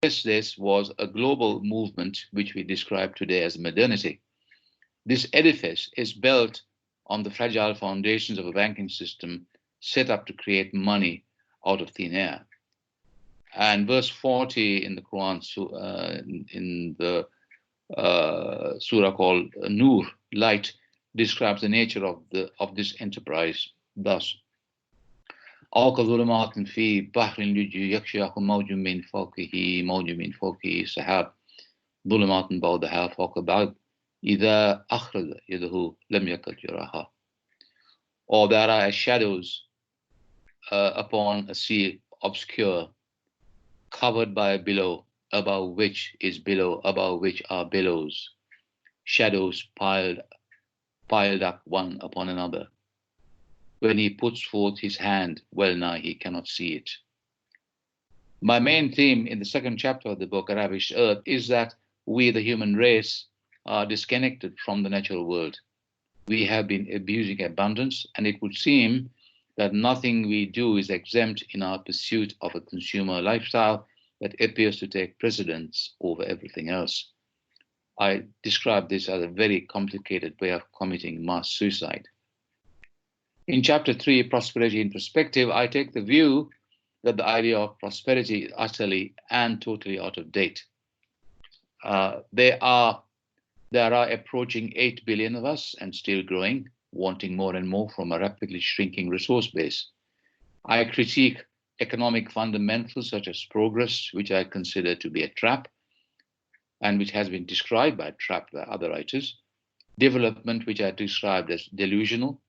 this was a global movement which we describe today as modernity. This edifice is built on the fragile foundations of a banking system set up to create money out of thin air. And verse 40 in the Quran, in the surah called Nur, light, describes the nature of this enterprise thus: أو كظلمات في بحر يغشاه موج من فوقه موج من فوقه سحاب ظلمات بعضها فوق بعض إذا أخرج يده لم يكد يراها. Or there are as shadows upon a sea obscure, covered by a billow, above which is billow, above which are billows, shadows piled up one upon another. When he puts forth his hand, well nigh he cannot see it. My main theme in the second chapter of the book, A Ravished Earth, is that we, the human race, are disconnected from the natural world. We have been abusing abundance, and it would seem that nothing we do is exempt in our pursuit of a consumer lifestyle that appears to take precedence over everything else. I describe this as a very complicated way of committing mass suicide. In chapter 3, Prosperity in Perspective, I take the view that the idea of prosperity is utterly and totally out of date. There are approaching 8 billion of us and still growing, wanting more and more from a rapidly shrinking resource base. I critique economic fundamentals such as progress, which I consider to be a trap, and which has been described by trap by other writers. Development, which I described as delusional.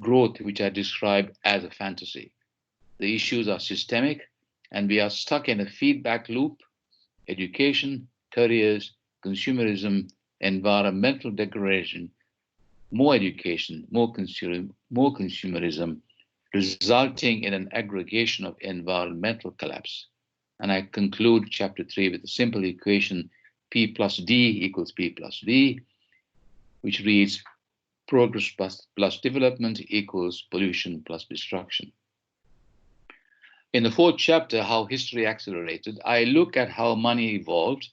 Growth, which I describe as a fantasy. The issues are systemic, and we are stuck in a feedback loop: education, careers, consumerism, environmental degradation, more education, more consumerism, resulting in an aggregation of environmental collapse. And I conclude chapter 3 with a simple equation: P plus D equals P plus V, which reads progress plus development equals pollution plus destruction. In the fourth chapter, How History Accelerated, I look at how money evolved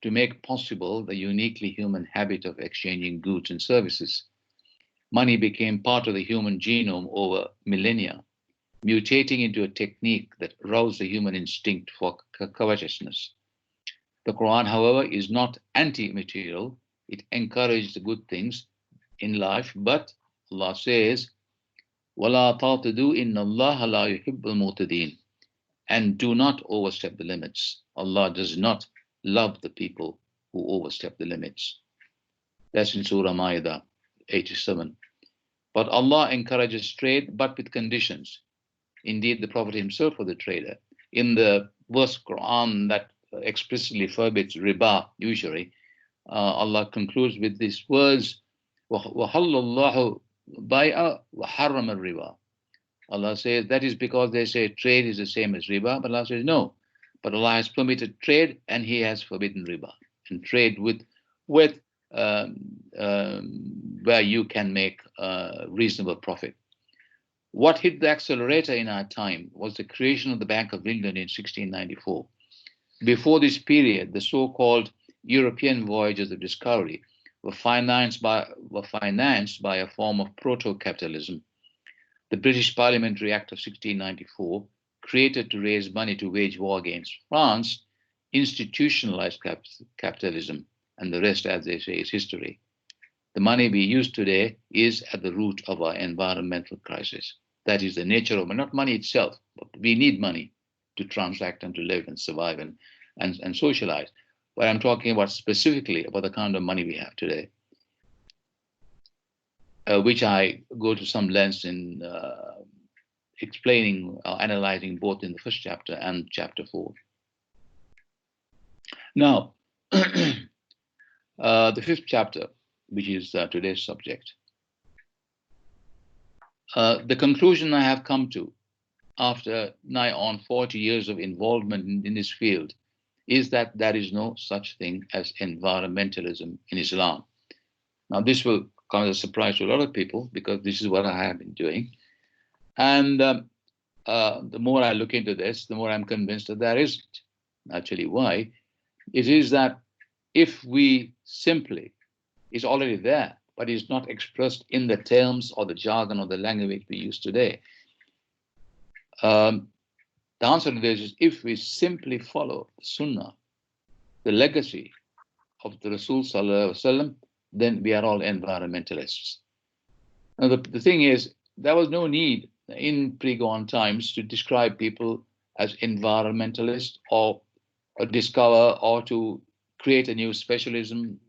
to make possible the uniquely human habit of exchanging goods and services. Money became part of the human genome over millennia, mutating into a technique that roused the human instinct for covetousness. The Quran, however, is not anti-material. It encourages the good things in life, but Allah says, وَلَا تَعْتَدُوا إِنَّ اللَّهَ لَا يُحِبُّ الْمُعْتَدِينَ, and do not overstep the limits. Allah does not love the people who overstep the limits. That's in Surah Ma'idah 87. But Allah encourages trade, but with conditions. Indeed, the Prophet himself was a trader. In the verse Quran that explicitly forbids riba, usury, Allah concludes with these words, وَحَلَّ اللَّهُ بَيْعَ وَحَرَّمَ الرِّبَى. Allah says that is because they say trade is the same as riba, but Allah says no. But Allah has permitted trade and He has forbidden riba. And trade with where you can make reasonable profit. What hit the accelerator in our time was the creation of the Bank of England in 1694. Before this period, the so-called European voyages of discovery were financed by a form of proto-capitalism. The British Parliamentary Act of 1694, created to raise money to wage war against France, institutionalized capitalism, and the rest, as they say, is history. The money we use today is at the root of our environmental crisis. That is the nature of it, not money itself, but we need money to transact and to live and survive and socialize. But I'm talking about specifically about the kind of money we have today, which I go to some lengths in explaining or analyzing both in the first chapter and chapter 4. Now, the fifth chapter, which is today's subject. The conclusion I have come to after nigh on 40 years of involvement in this field is that there is no such thing as environmentalism in Islam. Now, this will come as a surprise to a lot of people because this is what I have been doing. And the more I look into this, the more I'm convinced that there isn't. I'll tell you why. It is that if we simply, it's already there, but it's not expressed in the terms or the jargon or the language we use today. The answer to this is if we simply follow the Sunnah, the legacy of the Rasul Sallallahu Alaihi Wasallam, then we are all environmentalists. Now, the thing is, there was no need in pre-Gone times to describe people as environmentalists or discover or to create a new specialism,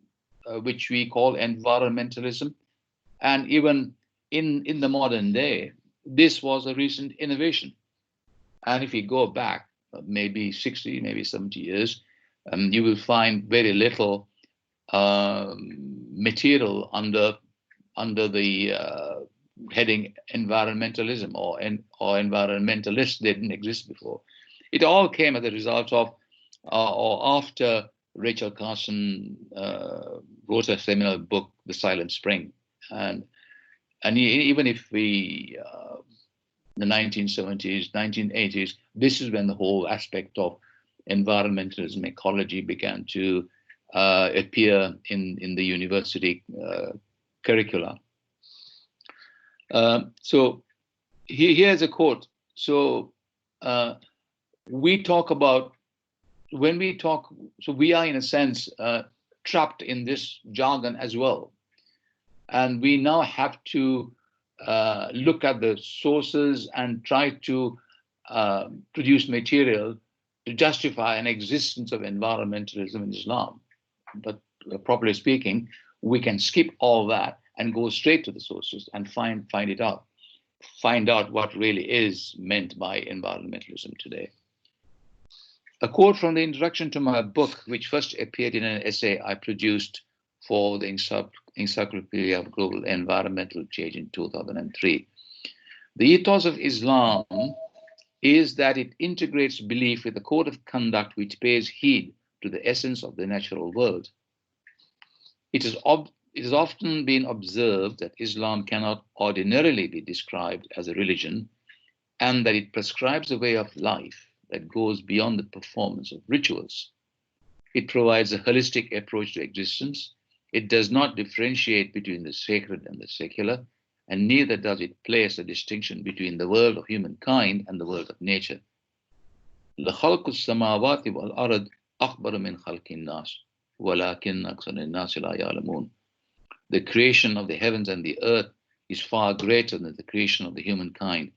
which we call environmentalism. And even in the modern day, this was a recent innovation. And if you go back maybe 60, maybe 70 years, you will find very little material under the heading environmentalism or environmentalists. They didn't exist before. It all came as a result of or after Rachel Carson wrote a seminal book, The Silent Spring, and even if we the 1970s, 1980s, this is when the whole aspect of environmentalism, ecology began to appear in the university curricula. So here's a quote. So we talk about, when we talk, so we are in a sense trapped in this jargon as well. And we now have to look at the sources and try to produce material to justify an existence of environmentalism in Islam. But properly speaking, we can skip all that and go straight to the sources and find out what really is meant by environmentalism today. A quote from the introduction to my book, which first appeared in an essay I produced for the Encyclopedia of Global Environmental Change in 2003. The ethos of Islam is that it integrates belief with a code of conduct which pays heed to the essence of the natural world. It has often been observed that Islam cannot ordinarily be described as a religion, and that it prescribes a way of life that goes beyond the performance of rituals. It provides a holistic approach to existence. It does not differentiate between the sacred and the secular, and neither does it place a distinction between the world of humankind and the world of nature. لَخَلْقُ السَّمَاوَاتِ وَالْأَرْضِ أَخْبَرُ مِنْ خَلْقِ النَّاسِ وَلَكِنَّ أَكْثَرَ النَّاسِ لَا يَعْلَمُونَ. The creation of the heavens and the earth is far greater than the creation of the humankind,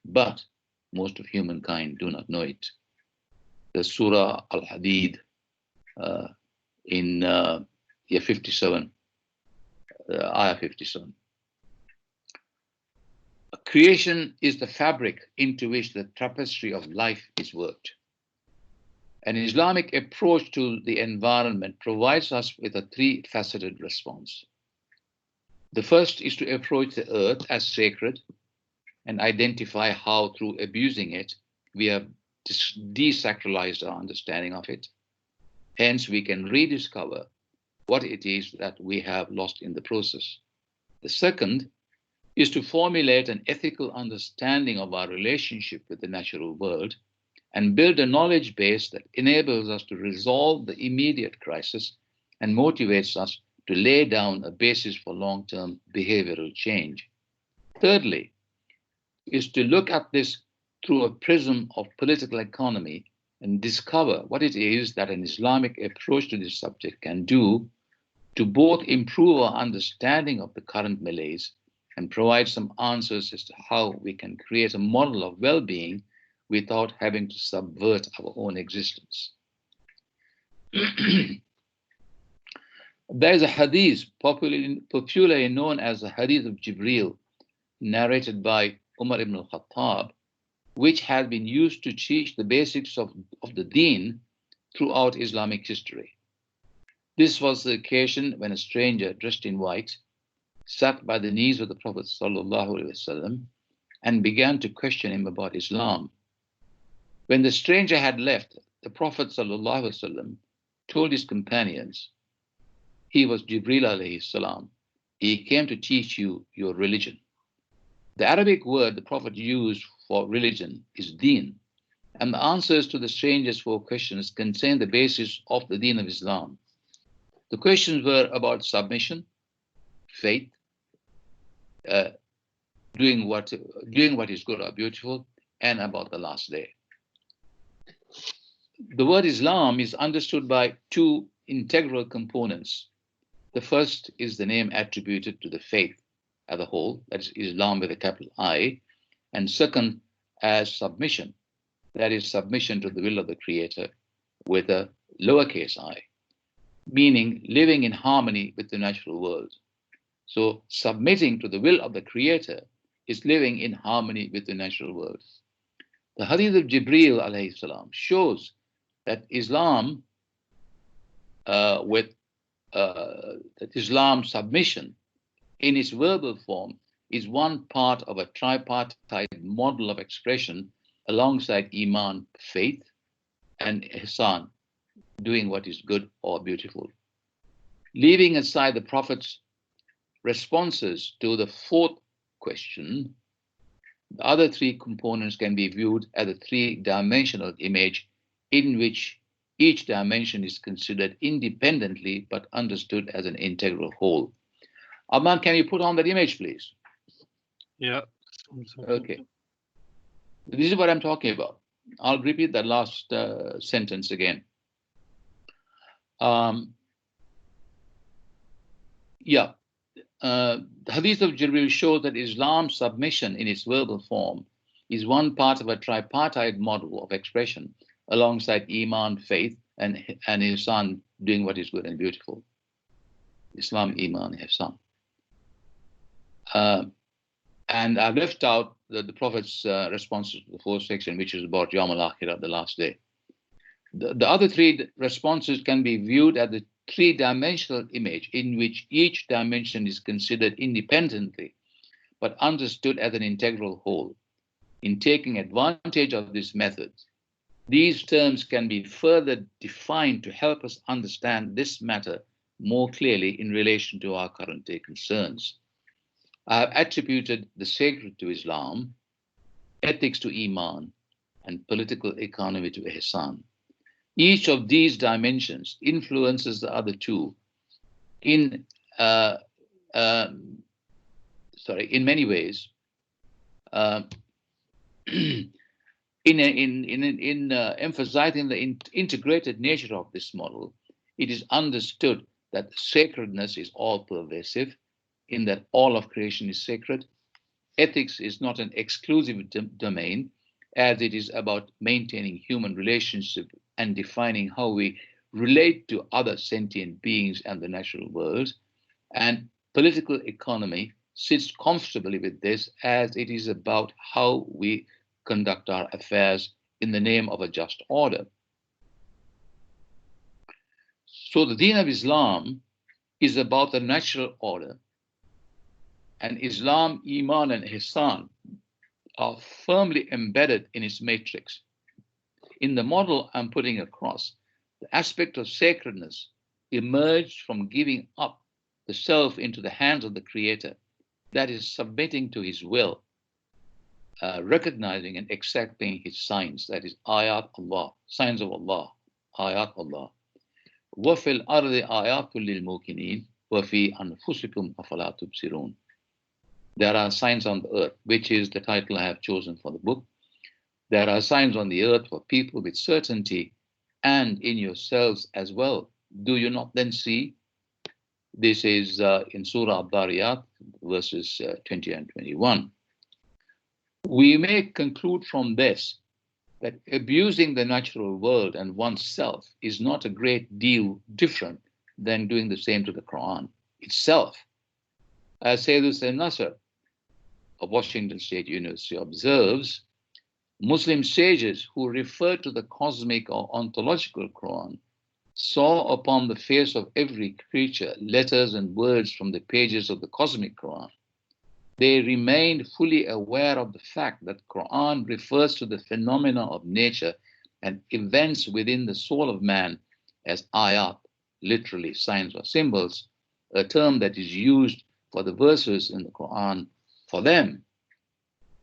but most of humankind do not know it. The Surah Al-Hadid in 57, ayah 57. Creation is the fabric into which the tapestry of life is worked. An Islamic approach to the environment provides us with a three-faceted response. The first is to approach the earth as sacred and identify how, through abusing it, we have desacralized our understanding of it. Hence, we can rediscover what it is that we have lost in the process. The second is to formulate an ethical understanding of our relationship with the natural world and build a knowledge base that enables us to resolve the immediate crisis and motivates us to lay down a basis for long-term behavioral change. Thirdly, is to look at this through a prism of political economy and discover what it is that an Islamic approach to this subject can do to both improve our understanding of the current malaise and provide some answers as to how we can create a model of well-being without having to subvert our own existence. There is a hadith popularly known as the Hadith of Jibreel, narrated by Umar ibn al-Khattab, which has been used to teach the basics of the deen throughout Islamic history. This was the occasion when a stranger dressed in white sat by the knees of the Prophet ﷺ and began to question him about Islam. When the stranger had left, the Prophet ﷺ told his companions, "He was Jibreel alayhi salam. He came to teach you your religion." The Arabic word the Prophet used for religion is deen, And the answers to the strangest four questions contain the basis of the Deen of Islam. The questions were about submission, faith, uh, doing what is good or beautiful, and about the last day. The word Islam is understood by two integral components. The first is the name attributed to the faith as a whole, that is Islam with a capital I, and second as submission, that is submission to the will of the Creator with a lowercase I, meaning living in harmony with the natural world. So submitting to the will of the Creator is living in harmony with the natural world. The Hadith of Jibreel alayhi salam shows that Islam that Islam submission in its verbal form is one part of a tripartite model of expression alongside Iman, faith, and Ihsan, doing what is good or beautiful. Leaving aside the Prophet's responses to the fourth question, the other three components can be viewed as a three-dimensional image in which each dimension is considered independently but understood as an integral whole. Arman, can you put on that image, please? Yeah. Okay. This is what I'm talking about. I'll repeat that last sentence again. The Hadith of Jibreel shows that Islam's submission in its verbal form is one part of a tripartite model of expression alongside Iman, faith, and Ihsan, doing what is good and beautiful. Islam, Iman, Ihsan. And I've left out the Prophet's responses to the fourth section, which is about Yawm al-Akhirah, the last day. The other three responses can be viewed as the three-dimensional image in which each dimension is considered independently, but understood as an integral whole. In taking advantage of this method, these terms can be further defined to help us understand this matter more clearly in relation to our current day concerns. I have attributed the sacred to Islam, ethics to Iman, and political economy to Ihsan. Each of these dimensions influences the other two in many ways. In emphasizing the integrated nature of this model, it is understood that sacredness is all-pervasive, in that all of creation is sacred. Ethics is not an exclusive domain, as it is about maintaining human relationship and defining how we relate to other sentient beings and the natural world. And political economy sits comfortably with this, as it is about how we conduct our affairs in the name of a just order. So the Deen of Islam is about the natural order, and Islam, Iman, and Ihsan are firmly embedded in its matrix. In the model I'm putting across, the aspect of sacredness emerged from giving up the self into the hands of the Creator, that is, submitting to His will, recognizing and accepting His signs, that is, ayat Allah, signs of Allah, ayat Allah. وَفِي الْأَرْضِ آيَاتٌ لِلْمُوقِنِينَ وَفِي أَنفُسِكُمْ أَفَلَا تُبْصِرُونَ. There are signs on the earth, which is the title I have chosen for the book. There are signs on the earth for people with certainty, and in yourselves as well. Do you not then see? This is in Surah Ad-Dariyat, verses 20 and 21. We may conclude from this that abusing the natural world and oneself is not a great deal different than doing the same to the Quran itself. As Sayyid Hussain Nasr of Washington State University observes, Muslim sages who refer to the cosmic or ontological Quran saw upon the face of every creature letters and words from the pages of the cosmic Quran. They remained fully aware of the fact that Quran refers to the phenomena of nature and events within the soul of man as ayat, literally signs or symbols, a term that is used for the verses in the Quran for them.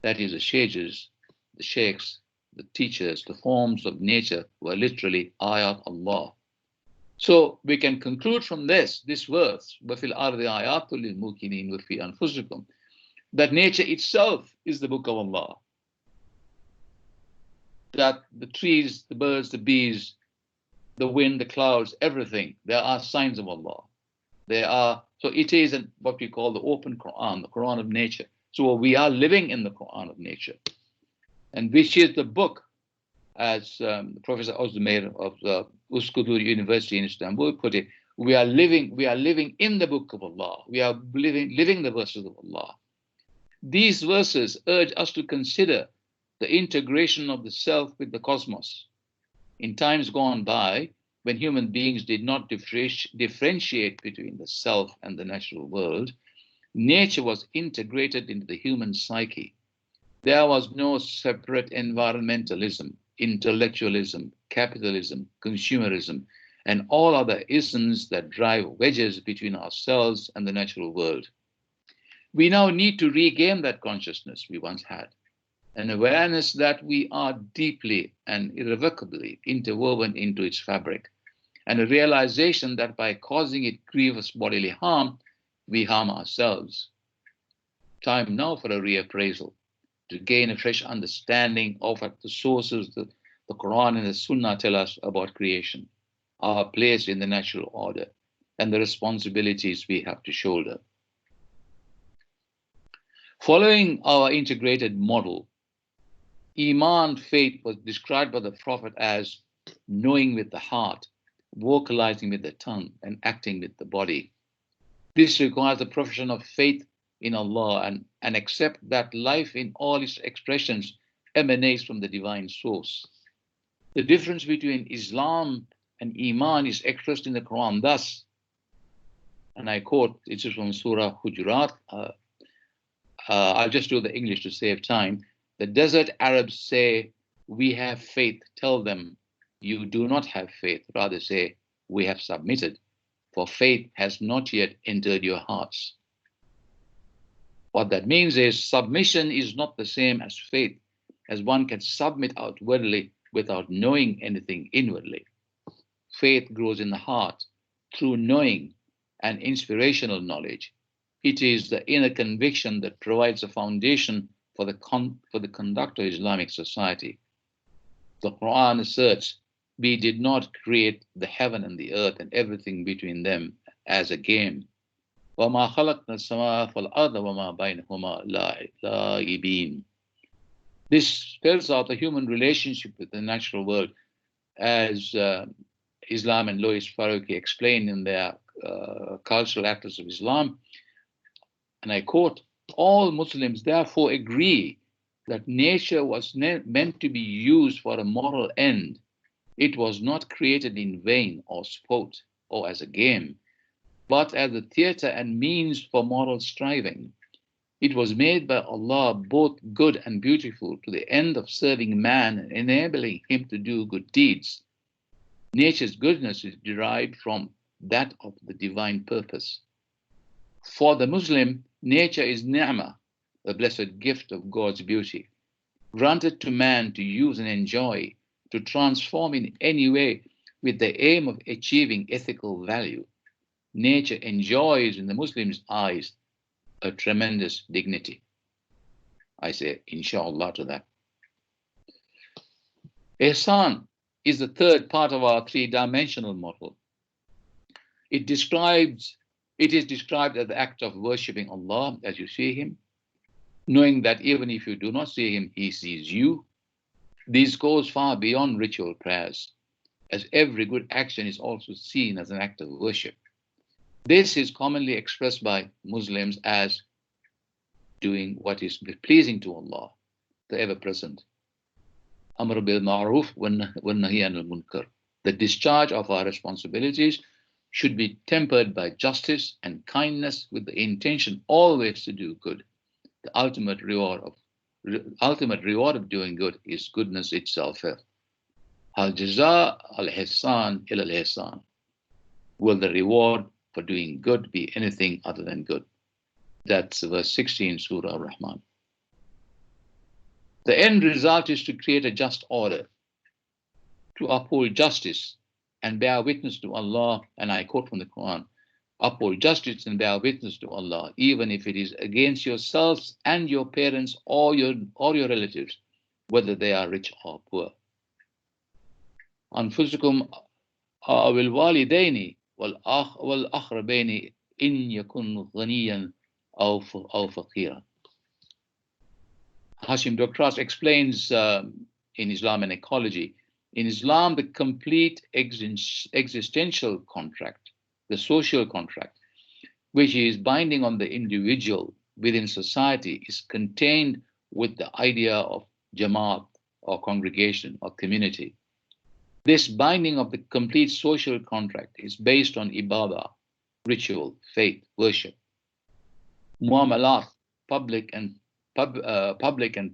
That is the sages, the sheikhs, the teachers, the forms of nature were literally ayat Allah. So we can conclude from this verse, وَفِي الْأَرْضِ آيَاتٌ لِلْمُوقِنِينَ وَفِي أَنفُسِكُمْ, that nature itself is the book of Allah. That the trees, the birds, the bees, the wind, the clouds, everything, there are signs of Allah. So it is what we call the open Quran, the Quran of nature. So we are living in the Quran of nature, and which is the book, as Professor Ozdemir of the Uskudur University in Istanbul put it, we are living in the book of Allah. We are living the verses of Allah. These verses urge us to consider the integration of the self with the cosmos. In times gone by, when human beings did not differentiate between the self and the natural world, nature was integrated into the human psyche. There was no separate environmentalism, intellectualism, capitalism, consumerism, and all other isms that drive wedges between ourselves and the natural world. We now need to regain that consciousness we once had, an awareness that we are deeply and irrevocably interwoven into its fabric, and a realization that by causing it grievous bodily harm, we harm ourselves. Time now for a reappraisal, to gain a fresh understanding of what the sources the Quran and the Sunnah tell us about creation, our place in the natural order, and the responsibilities we have to shoulder. Following our integrated model, Iman, faith, was described by the Prophet as knowing with the heart, vocalizing with the tongue, and acting with the body. This requires the profession of faith in Allah and accept that life in all its expressions emanates from the divine source. The difference between Islam and Iman is expressed in the Quran thus, and I quote, it is from Surah Hujurat. I'll just do the English to save time. The desert Arabs say, we have faith. Tell them, you do not have faith. Rather say, we have submitted, for faith has not yet entered your hearts. What that means is submission is not the same as faith, as one can submit outwardly without knowing anything inwardly. Faith grows in the heart through knowing and inspirational knowledge. It is the inner conviction that provides a foundation for the conduct of Islamic society. The Quran asserts, we did not create the heaven and the earth and everything between them as a game. وَمَا خَلَقْنَا السَّمَاءَ وَالْأَرْضَ وَمَا بَيْنَهُمَا لَاعِبِينَ. This spells out the human relationship with the natural world, as Islam and Louis Farooqi explain in their Cultural Atlas of Islam. And I quote, all Muslims therefore agree that nature was meant to be used for a moral end. It was not created in vain or sport or as a game, but as a theater and means for moral striving. It was made by Allah both good and beautiful to the end of serving man and enabling him to do good deeds. Nature's goodness is derived from that of the divine purpose. For the Muslim, nature is ni'mah, the blessed gift of God's beauty, granted to man to use and enjoy, to transform in any way with the aim of achieving ethical value. Nature enjoys in the Muslim's eyes a tremendous dignity. I say, inshallah to that. Ihsan is the third part of our three-dimensional model. It is described as the act of worshipping Allah as you see him, knowing that even if you do not see him, he sees you. This goes far beyond ritual prayers, as every good action is also seen as an act of worship. This is commonly expressed by Muslims as doing what is pleasing to Allah, the ever-present. Amr bil ma'ruf wa nahy anil munkar. The discharge of our responsibilities should be tempered by justice and kindness with the intention always to do good. The ultimate reward of doing good is goodness itself. Al jaza al ihsan ila al ihsan. Will the reward for doing good be anything other than good? That's verse 16, Surah Ar-Rahman. The end result is to create a just order, to uphold justice and bear witness to Allah, and I quote from the Quran, uphold justice and bear witness to Allah, even if it is against yourselves and your parents or your relatives, whether they are rich or poor. أنفسكم أو الوالدين والأقربين إن يكن غنيا أو فقيرا. Hashim Dokras explains in Islam and Ecology, in Islam, the complete existential contract, the social contract, which is binding on the individual within society, is contained with the idea of Jamaat or congregation or community. This binding of the complete social contract is based on ibadah, ritual, faith, worship, muamalat, public and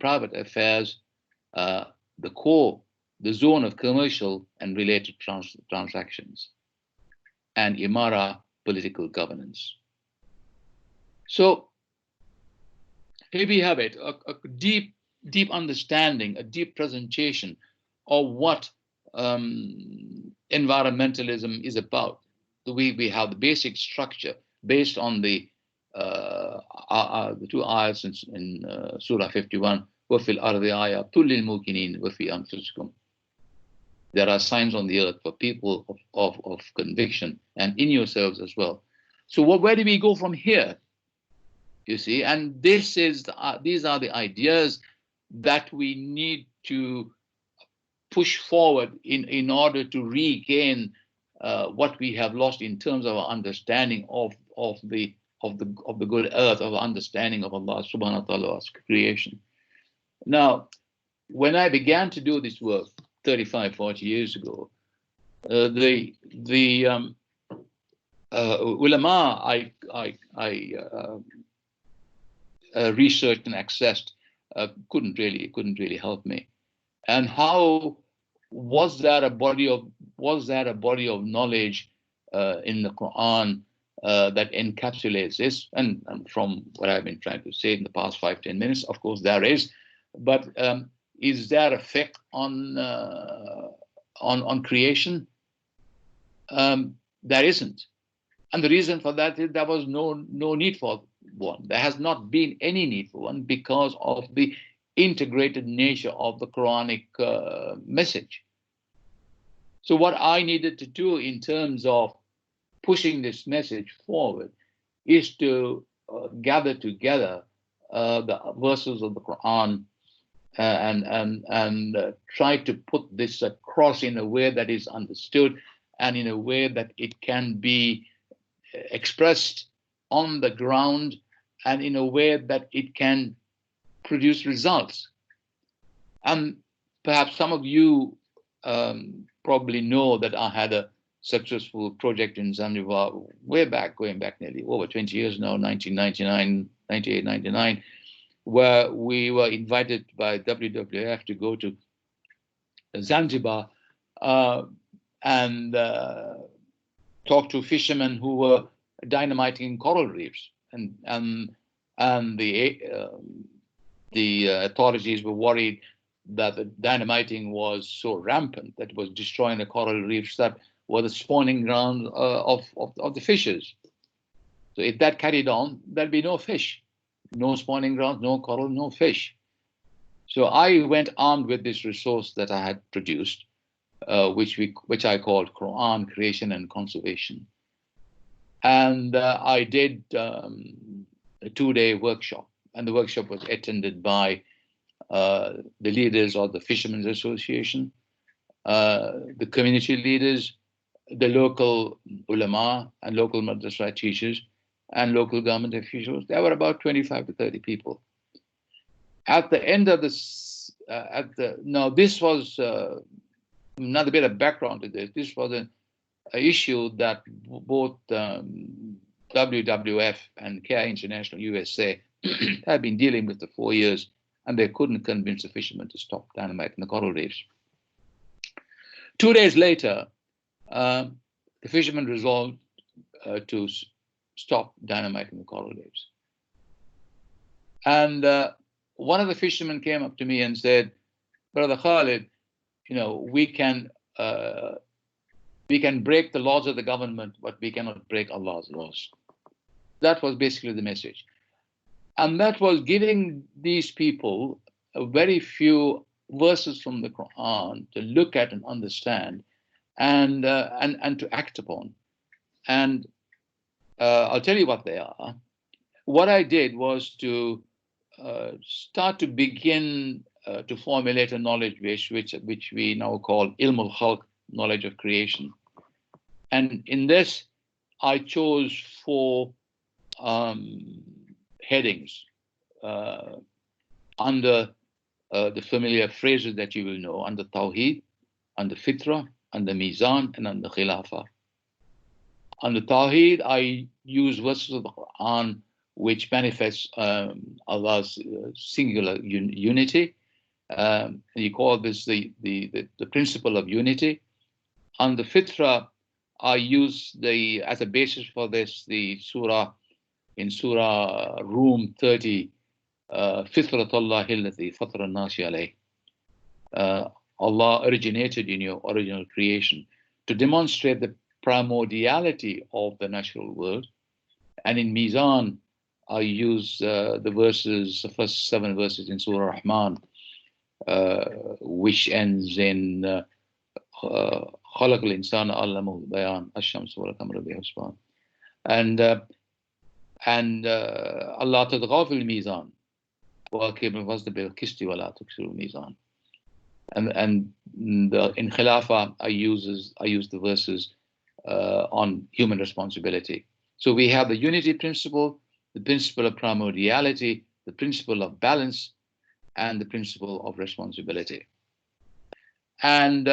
private affairs, the core, the zone of commercial and related transactions, and imara, political governance. So here we have it, a deep understanding, a deep presentation of what environmentalism is about. We have the basic structure based on the two ayats in Surah 51. وَفِي الْأَرْضِ آيَةٌ لِلْمُوقِنِينَ وَفِي أَنفُسِكُمْ. There are signs on the earth for people of conviction, and in yourselves as well. So where do we go from here? You see, and these are the ideas that we need to push forward in order to regain what we have lost in terms of our understanding of the good earth, of our understanding of Allah subhanahu wa ta'ala's creation. Now, when I began to do this work 35, 40 years ago, the ulama I researched and accessed couldn't really help me. And how was that a body of knowledge in the Quran that encapsulates this? And from what I've been trying to say in the past 5-10 minutes, of course there is, but is there effect on creation? There isn't, and the reason for that is there was no need for one. There has not been any need for one because of the integrated nature of the Quranic message. So what I needed to do in terms of pushing this message forward is to gather together the verses of the Quran and try to put this across in a way that is understood and in a way that it can be expressed on the ground and in a way that it can produce results. And perhaps some of you probably know that I had a successful project in Zanzibar going back nearly over 20 years now, 1999, 98, 99, where we were invited by WWF to go to Zanzibar and talk to fishermen who were dynamiting coral reefs, and the authorities were worried that the dynamiting was so rampant that it was destroying the coral reefs that were the spawning ground of the fishes. So if that carried on, there'd be no fish, no spawning grounds, no coral, no fish. So I went armed with this resource that I had produced, which I called Quran Creation and Conservation. And I did a 2-day workshop, and the workshop was attended by the leaders of the Fishermen's Association, the community leaders, the local ulama and local madrasa teachers, and local government officials. There were about 25 to 30 people. At the end of this, now this was another bit of background to this. This was an issue that both WWF and CARE International USA had been dealing with for 4 years, and they couldn't convince the fishermen to stop dynamiting the coral reefs. 2 days later, the fishermen resolved to stop dynamiting the coral reefs. And one of the fishermen came up to me and said, Brother Khalid, we can break the laws of the government, but we cannot break Allah's laws. That was basically the message. And that was giving these people a very few verses from the Quran to look at and understand and to act upon. And I'll tell you what they are. What I did was to start to begin to formulate a knowledge base, which we now call Ilm al-Khalq, knowledge of creation. And in this, I chose 4 headings under the familiar phrases that you will know, under Tawheed, under Fitra, under Mizan, and under Khilafah. Under Tawheed, I use verses of the Quran which manifests Allah's singular unity. You call this the principle of unity. Under Fitra, I use as a basis for this the surah in Surah Rum 30, Fitratullahi allati fatara an-nasi alayh. Allah originated in your original creation to demonstrate the primordiality of the natural world. And in Mizan, I use the first 7 verses in Surah Rahman, which ends in خلق الإنسان علمه البيان الشمس والقمر بحسبان. And Allah تطغى في الميزان وأقيموا الوزن بالقسط ولا تكسروا الميزان. And in Khilafah, I use the verses on human responsibility. So we have the unity principle, the principle of primordiality, the principle of balance, and the principle of responsibility. And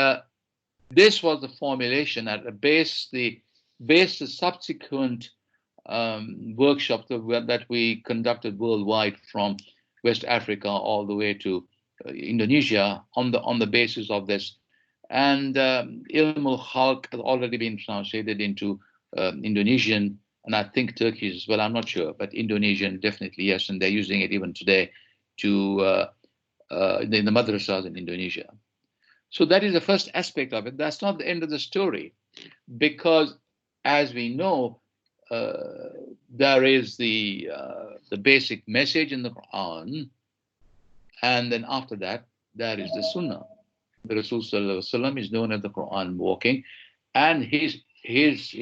this was the formulation at the base, the subsequent workshop that we conducted worldwide from West Africa all the way to Indonesia on the basis of this. And Ilm al-Khalq has already been translated into Indonesian, and I think Turkish as well. I'm not sure, but Indonesian definitely yes, and they're using it even today in the madrasas in Indonesia. So that is the first aspect of it. That's not the end of the story, because as we know, there is the basic message in the Quran, and then after that, there is the Sunnah. The Rasul Sallallahu Alaihi Wasallam is known as the Quran walking, and his hadith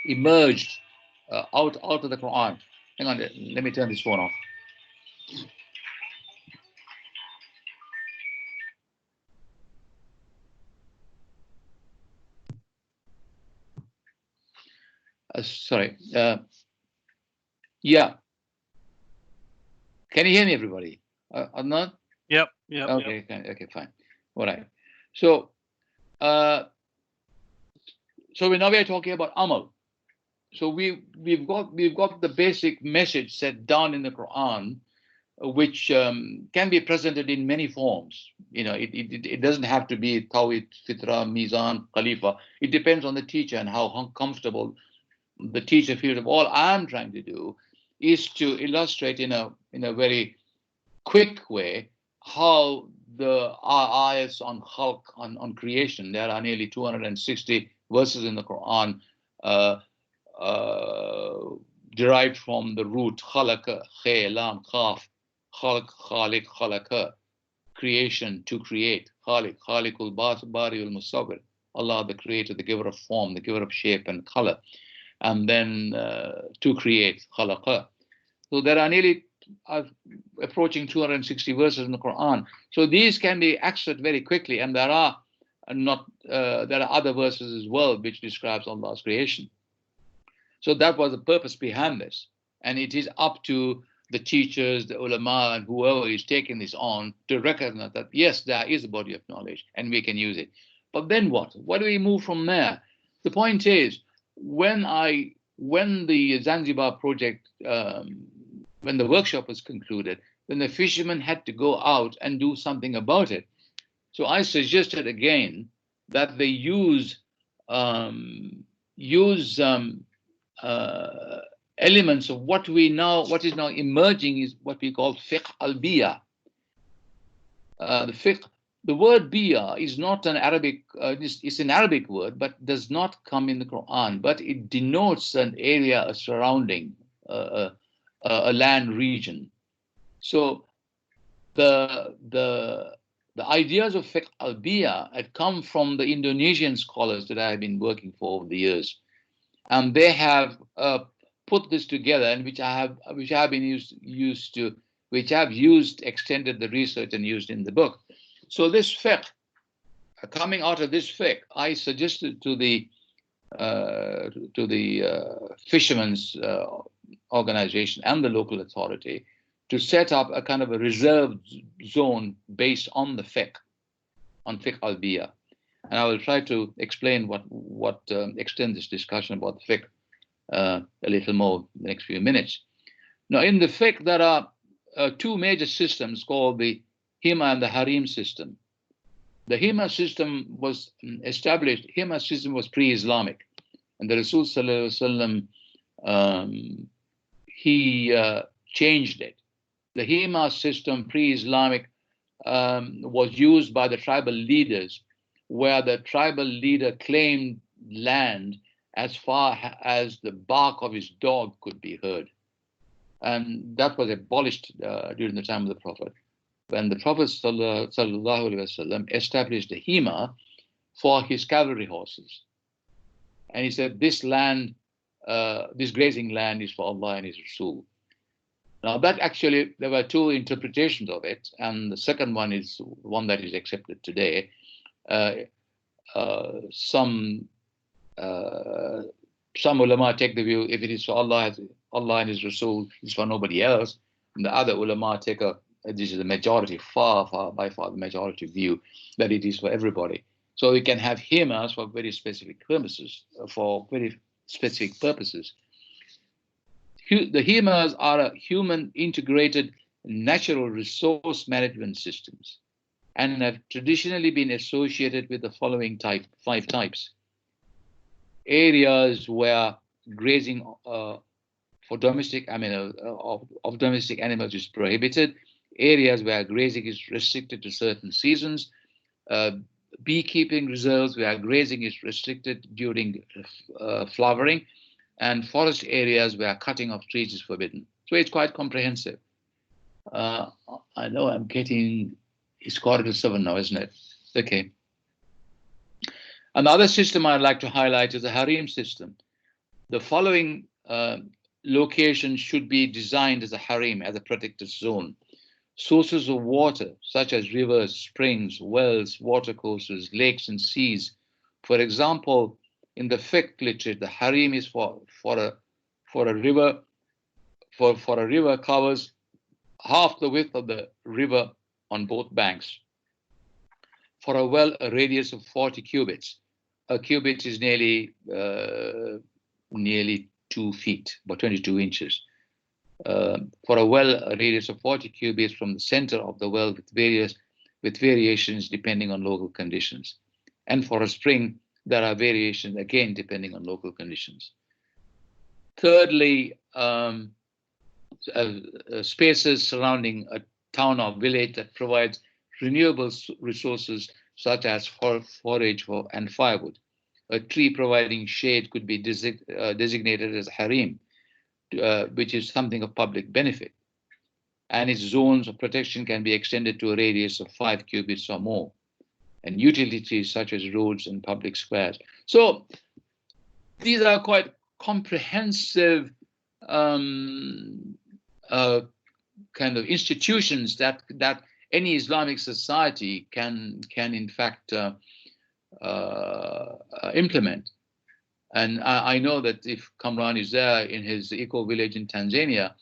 emerged out of the Quran. Hang on, let me turn this phone off. Sorry. Yeah. Can you hear me, everybody? Adnan? Yep. Okay. Okay. Fine. All right. So, we are talking about amal. So we've got the basic message set down in the Quran, which can be presented in many forms. It doesn't have to be Tawhid, Fitra, Mizan, Khalifa. It depends on the teacher and how comfortable the teacher feels. All I'm trying to do is to illustrate in a very quick way how the ayahs on Khalq, on creation, there are nearly 260 verses in the Quran derived from the root khalaqa, khe, lam, khaf, khalq, khaliq, khalaqa, creation, to create, khaliq, khaliqul bariul musawwir, Allah the creator, the giver of form, the giver of shape and color, and then to create, khalaqa. So there are nearly approaching 260 verses in the Quran. So these can be accessed very quickly, and there are other verses as well which describes Allah's creation. So that was the purpose behind this, and it is up to the teachers, the ulama, and whoever is taking this on to recognize that yes, there is a body of knowledge, and we can use it. But then what? What do we move from there? The point is, when the Zanzibar project, when the workshop was concluded, then the fishermen had to go out and do something about it. So I suggested again that they use elements of what is now emerging is what we call fiqh al-biya. The word biya is not an Arabic, it's an Arabic word, but does not come in the Quran, but it denotes an area, a surrounding, a land region. So the ideas of fiqh al-biya had come from the Indonesian scholars that I have been working for over the years, and they have put this together, and which I've extended the research and used in the book. So this fiqh, coming out of this fiqh, I suggested to the fishermen's organization and the local authority to set up a kind of a reserve zone based on the fiqh, on fiqh al-biya. And I will try to explain extend this discussion about the fiqh a little more in the next few minutes. Now, in the fiqh, there are two major systems called the Hima and the Harim system. The Hima system was established, Hima system was pre-Islamic, and the Rasul Sallallahu Alaihi Wasallam, he changed it. The Hima system, pre-Islamic, was used by the tribal leaders, where the tribal leader claimed land as far as the bark of his dog could be heard. And that was abolished during the time of the Prophet, when the Prophet Sallallahu Alaihi Wasallam established a Hima for his cavalry horses. And he said, this land, this grazing land is for Allah and His Rasul. Now that actually, there were two interpretations of it, and the second one is one that is accepted today. Some ulama take the view, if it is for Allah and His Rasul, it's for nobody else. And the other ulama take this is the majority, by far the majority view, that it is for everybody. So we can have himas for very specific purposes, The himas are human integrated natural resource management systems, and have traditionally been associated with the following five types. Areas where grazing for domestic of domestic animals is prohibited, areas where grazing is restricted to certain seasons, beekeeping reserves where grazing is restricted during flowering, and forest areas where cutting of trees is forbidden. So it's quite comprehensive. I know it's 6:45 now, isn't it? Okay. Another system I'd like to highlight is the Harim system. The following locations should be designed as a Harim, as a protected zone. Sources of water, such as rivers, springs, wells, watercourses, lakes, and seas. For example, in the fiqh literature, the Harim is for a river covers half the width of the river on both banks. For a well, a radius of 40 cubits. A cubit is nearly 2 feet, about 22 inches. For a well, a radius of 40 cubits from the center of the well, with variations depending on local conditions. And for a spring, there are variations again depending on local conditions. Thirdly, spaces surrounding a town or village that provides renewable resources such as forage and firewood. A tree providing shade could be designated as Harim, which is something of public benefit. And its zones of protection can be extended to a radius of 5 cubits or more. And utilities such as roads and public squares. So these are quite comprehensive kind of institutions that any Islamic society can in fact implement. And I know that if Kamran is there in his eco village in Tanzania,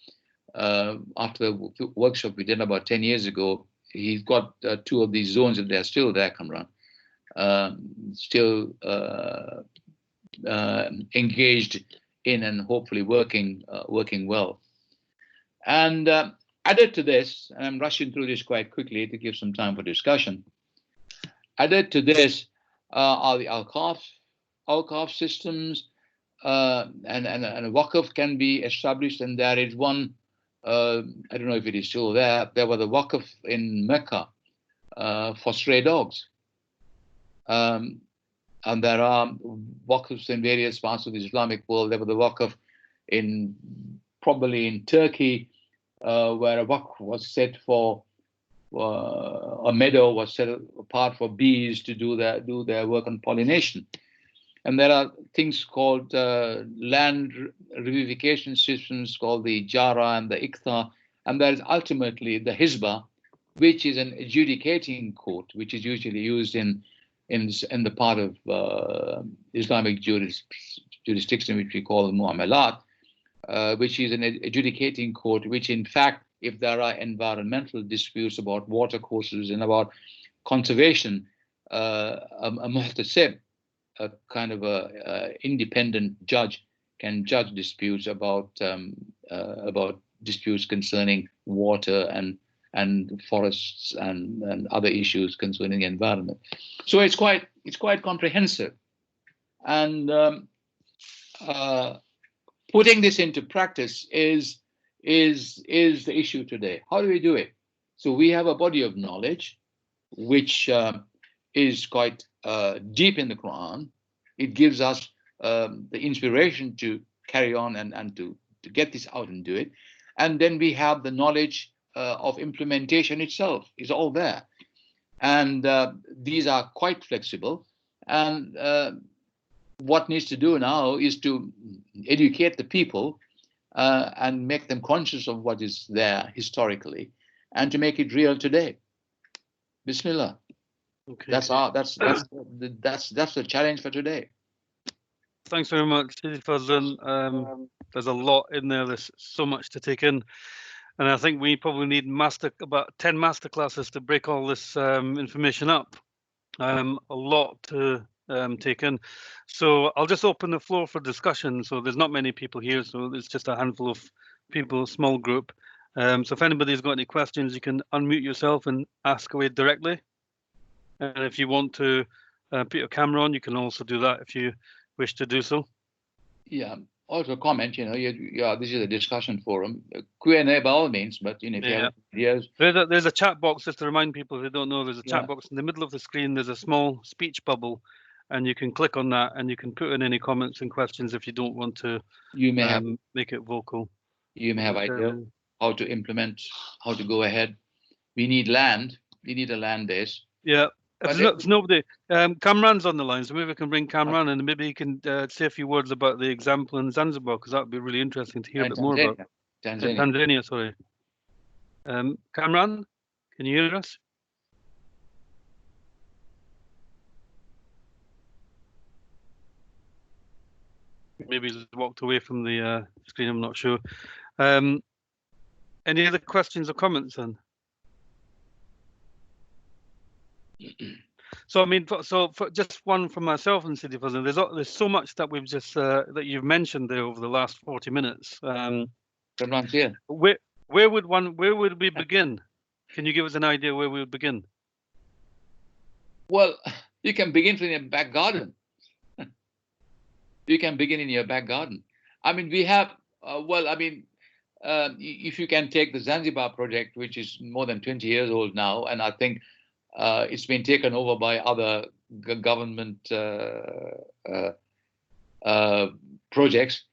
after the workshop we did about 10 years ago, he's got 2 of these zones, and they're still there, Kamran, still engaged in and hopefully working well. And added to this, and I'm rushing through this quite quickly to give some time for discussion. Added to this are the Awqaf systems, and a waqf can be established, and there is one, I don't know if it is still there. There was a waqf in Mecca for stray dogs. And there are waqfs in various parts of the Islamic world. There was a waqf probably in Turkey, where a waqf was set for a meadow was set apart for bees to do their work on pollination. And there are things called land revivification systems called the Jara and the Iqta. And there is ultimately the Hizbah, which is an adjudicating court, which is usually used in the part of Islamic jurisdiction, which we call Mu'amalat, which is an adjudicating court, which in fact, if there are environmental disputes about water courses and about conservation, a muhtasib, a kind of a independent judge, can judge disputes about disputes concerning water and forests and other issues concerning the environment. So it's quite comprehensive, and putting this into practice is the issue today. How do we do it? So we have a body of knowledge which is quite deep in the Quran. It gives us the inspiration to carry on and to get this out and do it. And then we have the knowledge of implementation itself is all there. And these are quite flexible. And what needs to do now is to educate the people and make them conscious of what is there historically, and to make it real today. Bismillah. Okay. That's the challenge for today. Thanks very much, Sidi Fazlin. There's a lot in there. There's so much to take in, and I think we probably need about 10 masterclasses to break all this information up. A lot to take in. So I'll just open the floor for discussion. So there's not many people here, so it's just a handful of people, small group. So if anybody's got any questions, you can unmute yourself and ask away directly. And if you want to put your camera on, you can also do that if you wish to do so. Yeah. Also comment, this is a discussion forum. Q&A by all means, but if you have ideas. There's a chat box, just to remind people who don't know, there's a chat box in the middle of the screen. There's a small speech bubble, and you can click on that, and you can put in any comments and questions if you don't want to make it vocal. You may have idea how to implement, how to go ahead. We need land. We need a land base. Yeah. If nobody, Kamran's on the line, so maybe we can bring Kamran and maybe he can say a few words about the example in Zanzibar, because that would be really interesting to hear a bit more about. Tanzania, sorry. Kamran, can you hear us? Maybe he's walked away from the screen, I'm not sure. Any other questions or comments then? So I mean, for just one from myself and Sidi Fazlin, there's so much that we've just that you've mentioned there over the last 40 minutes. Where would we begin? Can you give us an idea where we would begin? Well, you can begin from your back garden. You can begin in your back garden. I mean, we have if you can take the Zanzibar project, which is more than 20 years old now, and I think it's been taken over by other government projects.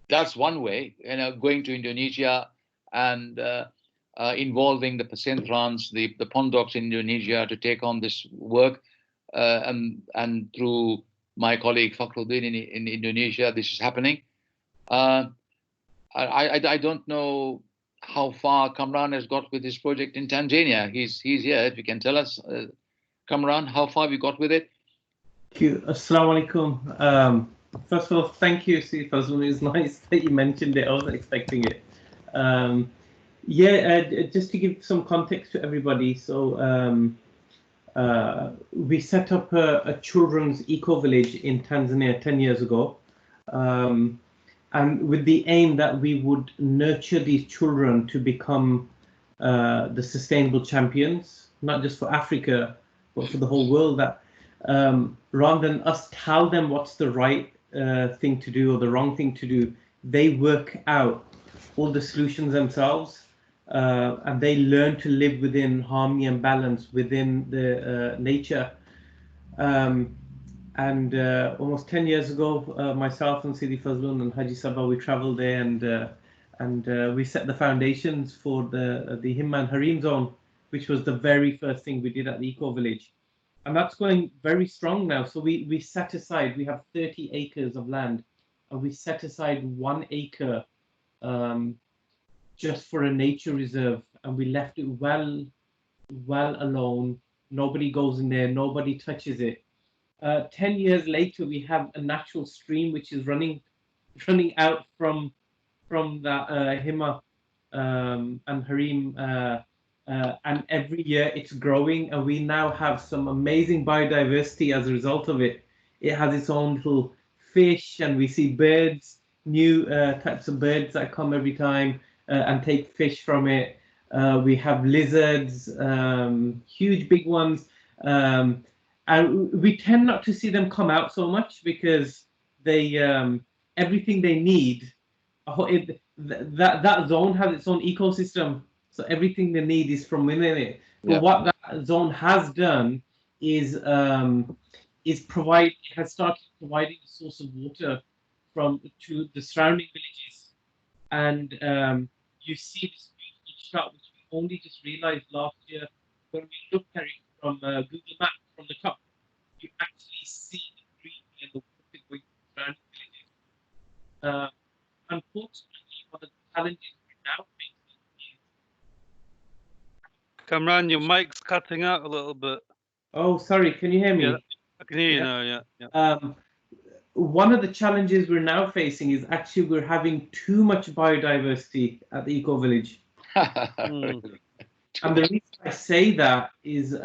That's one way, going to Indonesia and involving the Pesentrans, the Pondoks in Indonesia to take on this work. And through my colleague Fakhruddin in Indonesia, this is happening. I don't know how far Kamran has got with this project in Tanzania. He's here. If you can tell us, Kamran, how far we got with it? Thank you. Assalamu alaikum. First of all, thank you, Sidi Fazlin. It's nice that you mentioned it. I wasn't expecting it. Just to give some context to everybody. So we set up a children's eco-village in Tanzania 10 years ago. And with the aim that we would nurture these children to become the sustainable champions, not just for Africa, but for the whole world, that rather than us tell them what's the right thing to do or the wrong thing to do. They work out all the solutions themselves, and they learn to live within harmony and balance within the nature. And almost 10 years ago, myself and Sidi Fazlun and Haji Sabah, we traveled there, and we set the foundations for the Himma and Harim zone, which was the very first thing we did at the Eco Village. And that's going very strong now. So we set aside, we have 30 acres of land, and we set aside 1 acre just for a nature reserve, and we left it well alone. Nobody goes in there, nobody touches it. 10 years later, we have a natural stream which is running out from the Himma and Harim, and every year it's growing, and we now have some amazing biodiversity as a result of it. It has its own little fish, and we see birds, new types of birds that come every time and take fish from it. We have lizards, huge big ones, and we tend not to see them come out so much because they everything they need. That zone has its own ecosystem, so everything they need is from within it. But what that zone has done is has started providing a source of water to the surrounding villages, and you see this beautiful shot, which we only just realized last year when we looked at it from Google Maps from the top. You actually see the green and the water going to the surrounding villages. Unfortunately, one of the challenges we're now facing is... Kamran, your mic's cutting out a little bit. Oh, sorry. Can you hear me? Yeah, I can hear you now. Yeah. One of the challenges we're now facing is actually we're having too much biodiversity at the Eco Village. And the reason I say that is,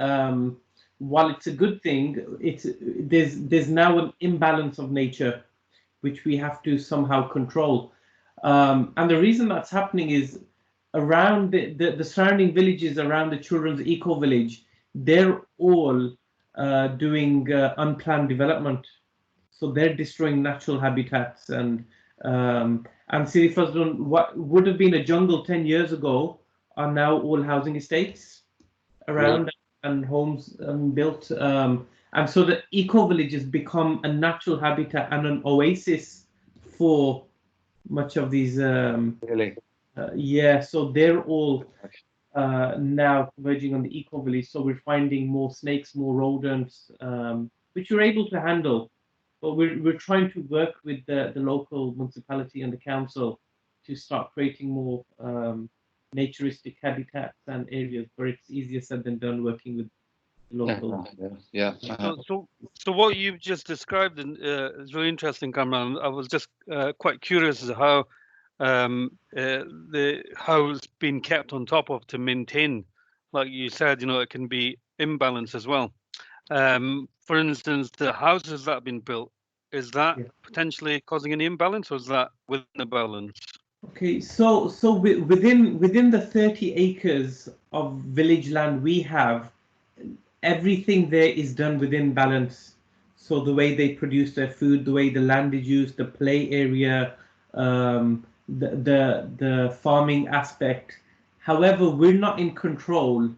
while it's a good thing, there's now an imbalance of nature, which we have to somehow control. And the reason that's happening is around the surrounding villages around the children's Eco Village, they're all doing unplanned development. So they're destroying natural habitats, and Sidi Fazlun, what would have been a jungle 10 years ago are now all housing estates around, and homes built. And so the Eco Village has become a natural habitat and an oasis for much of these. Really? So they're all now converging on the Eco Village. So we're finding more snakes, more rodents, which we're able to handle. But we're trying to work with the local municipality and the council to start creating more naturistic habitats and areas where it's easier said than done working with local. So what you've just described is really interesting, Kamran. I was just quite curious as to how how it's been kept on top of to maintain, like you said, it can be imbalanced as well. For instance, the houses that have been built, is that potentially causing any imbalance, or is that within the balance? Okay, so within the 30 acres of village land we have, everything there is done within balance. So the way they produce their food, the way the land is used, the play area, the farming aspect. However, we're not in control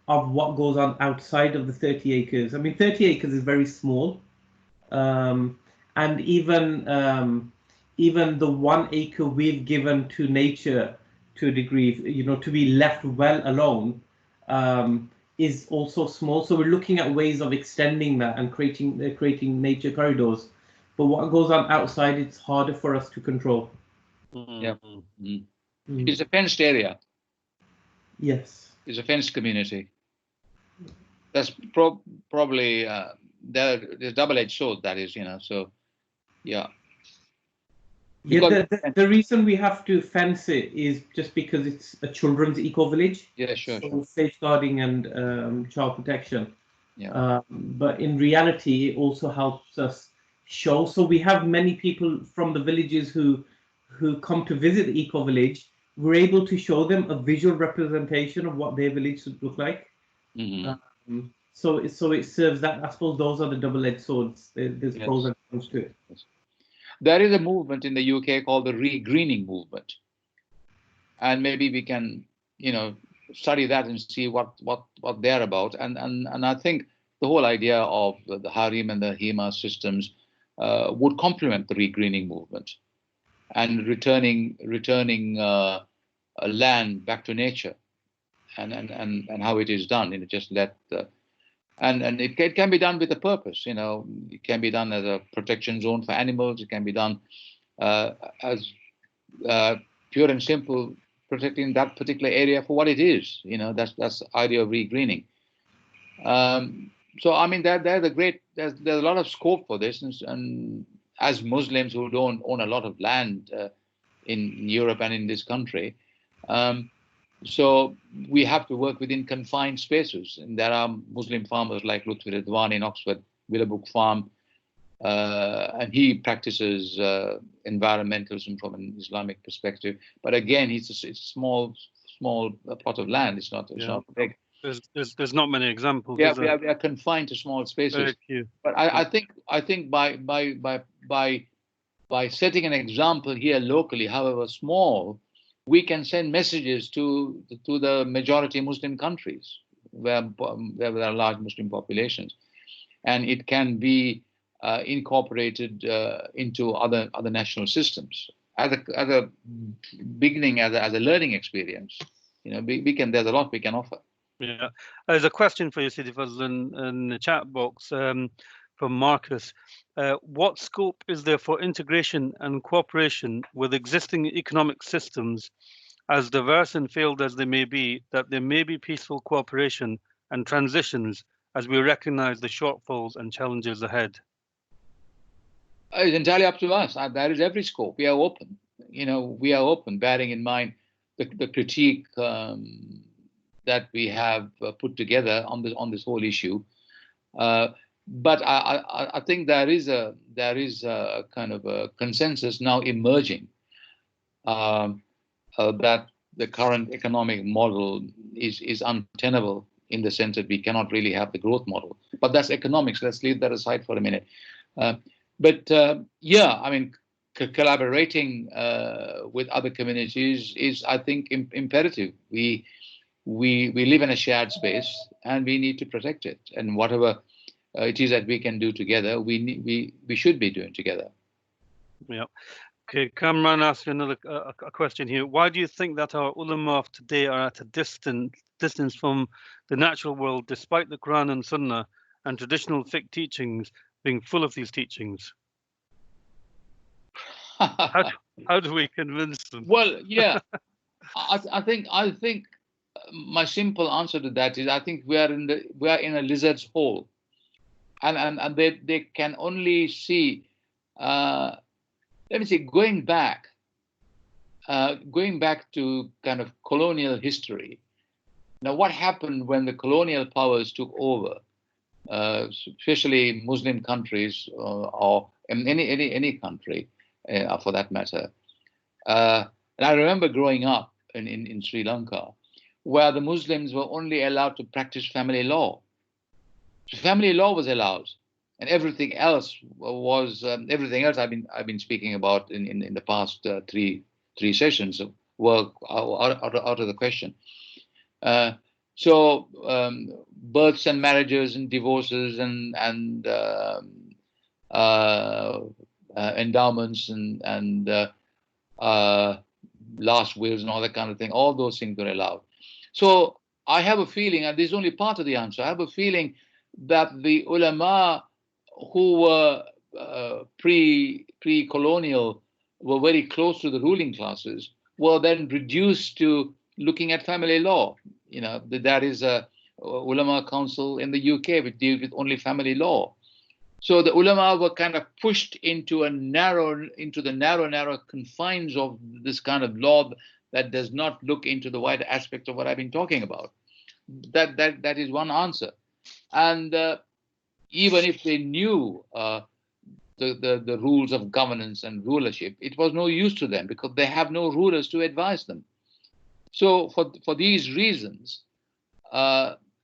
of what goes on outside of the 30 acres. I mean, 30 acres is very small, and even the 1 acre we've given to nature to a degree, to be left well alone, is also small. So we're looking at ways of extending that and creating nature corridors. But what goes on outside, it's harder for us to control. It's a fenced area. Yes. It's a fenced community. That's probably there's double-edged sword, that is, so the reason we have to fence it is just because it's a children's Eco Village. Sure. Safeguarding and child protection. But in reality, it also helps us show. So we have many people from the villages who come to visit the Eco Village. We're able to show them a visual representation of what their village should look like. So it serves that. I suppose those are the double-edged swords. There's Yes. pros and cons to it. There is a movement in the UK called the re-greening movement, and maybe we can, study that and see what they're about. And I think the whole idea of the Harim and the Hema systems would complement the re-greening movement and returning land back to nature, and how it is done. Just let and it can be done with a purpose. It can be done as a protection zone for animals. It can be done as pure and simple, protecting that particular area for what it is. That's the idea of re-greening. So I mean, there's a lot of scope for this, and as Muslims who don't own a lot of land in Europe and in this country, so we have to work within confined spaces. And there are Muslim farmers like Lutfi Ridwan in Oxford, Willowbrook Farm, and he practices environmentalism from an Islamic perspective. But again, it's a small plot of land. It's not big. There's not many examples. Yeah, we are confined to small spaces. Very few. But I think by setting an example here locally, however small, we can send messages to the majority Muslim countries where there are large Muslim populations, and it can be incorporated into other national systems as a beginning, as a learning experience. There's a lot we can offer. Yeah, there's a question for you, Sidi Fazl, in the chat box from Marcus. What scope is there for integration and cooperation with existing economic systems, as diverse and failed as they may be, that there may be peaceful cooperation and transitions as we recognize the shortfalls and challenges ahead? It's entirely up to us. There is every scope. We are open. We are open, bearing in mind the critique that we have put together on this whole issue. But I think there is a kind of a consensus now emerging that the current economic model is untenable, in the sense that we cannot really have the growth model. But that's economics. Let's leave that aside for a minute. Yeah, I mean, collaborating with other communities is, I think, imperative. We live in a shared space, and we need to protect it. And whatever it is that we can do together, we should be doing together. Yeah. Okay, Kamran asks you another a question here. Why do you think that our ulama of today are at a distance from the natural world, despite the Quran and Sunnah and traditional fiqh teachings being full of these teachings? How do we convince them? Well, yeah, I think my simple answer to that is, I think we are in a lizard's hole, and they can only see. Let me say, going back to kind of colonial history. Now, what happened when the colonial powers took over, especially Muslim countries or any country for that matter? And I remember growing up in Sri Lanka, where the Muslims were only allowed to practice family law. So family law was allowed, and everything else was I've been speaking about in the past three sessions were out of the question. So births and marriages and divorces and endowments and last wills and all that kind of thing, all those things were allowed. So I have a feeling, and this is only part of the answer, I have a feeling that the ulama who were pre-colonial were very close to the ruling classes were then reduced to looking at family law. There is a ulama council in the UK which deals with only family law. So the ulama were kind of pushed into the narrow confines of this kind of law that does not look into the wider aspects of what I've been talking about. That is one answer. And even if they knew the rules of governance and rulership, it was no use to them because they have no rulers to advise them. So for these reasons,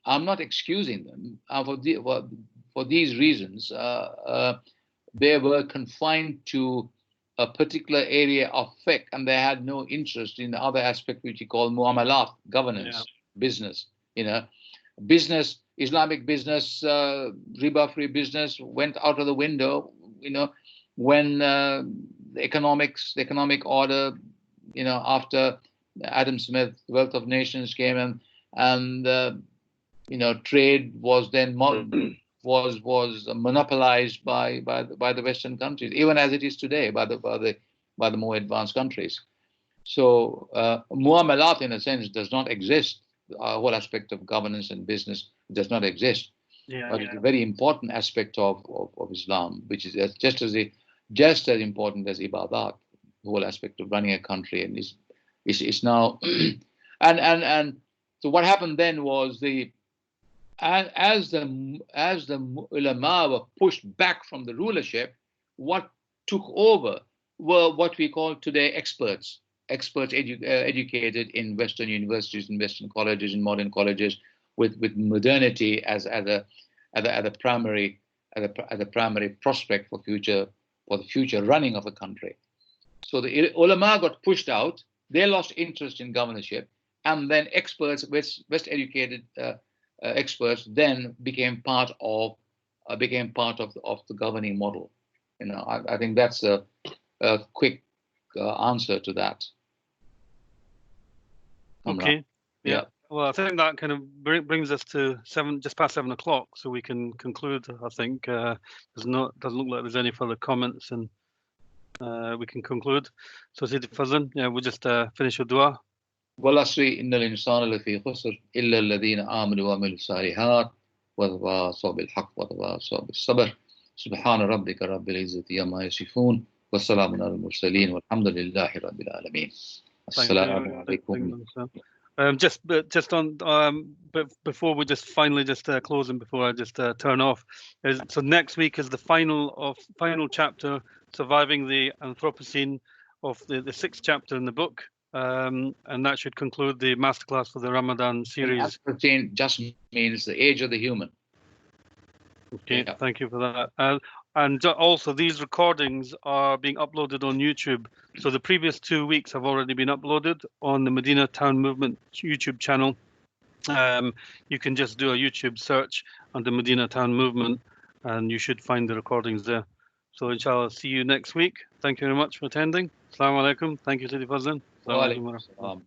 I'm not excusing them. For these reasons, they were confined to a particular area of fiqh, and they had no interest in the other aspect which we call muamalat, governance, business. Business, Islamic business, riba-free business went out of the window. When the economic order, after Adam Smith, Wealth of Nations came in, and trade was then was monopolized by the Western countries, even as it is today by the more advanced countries. So muamalat, in a sense, does not exist. A whole aspect of governance and business does not exist. But it's a very important aspect of Islam, which is just as important as ibadat, the whole aspect of running a country, and is now and so what happened then was as the ulama were pushed back from the rulership, what took over were what we call today experts educated in Western universities, in Western colleges, in modern colleges, with modernity as a primary prospect for the future running of a country. So the ulama got pushed out. They lost interest in governorship, and then experts, West educated experts, then became part of the governing model. I think that's a quick answer to that. Okay. Yeah. Well, I think that kind of brings us to just past 7 o'clock, so we can conclude. I think doesn't look like there's any further comments, and we can conclude. So, Sidi Fazlan, we'll just finish your dua. والعصر إن الإنسان لفي خسر إلا الذين آمنوا وعملوا الصالحات وتواصوا بالحق وتواصوا بالصبر سبحان ربك رب العزة عما يصفون والسلام على المرسلين والحمد لله رب العالمين. السلام عليكم. Just on before we just finally close and before I just turn off, so next week is the final chapter, surviving the Anthropocene, of the 6th chapter in the book. And that should conclude the masterclass for the Ramadan series. Anthropocene just means the age of the human. Okay, thank you for that. And also, these recordings are being uploaded on YouTube. So the previous 2 weeks have already been uploaded on the Medina Town Movement YouTube channel. You can just do a YouTube search under Medina Town Movement, and you should find the recordings there. So inshallah, see you next week. Thank you very much for attending. Assalamu alaikum. Thank you, Sidi Fazlan. Wa alaikum assalam.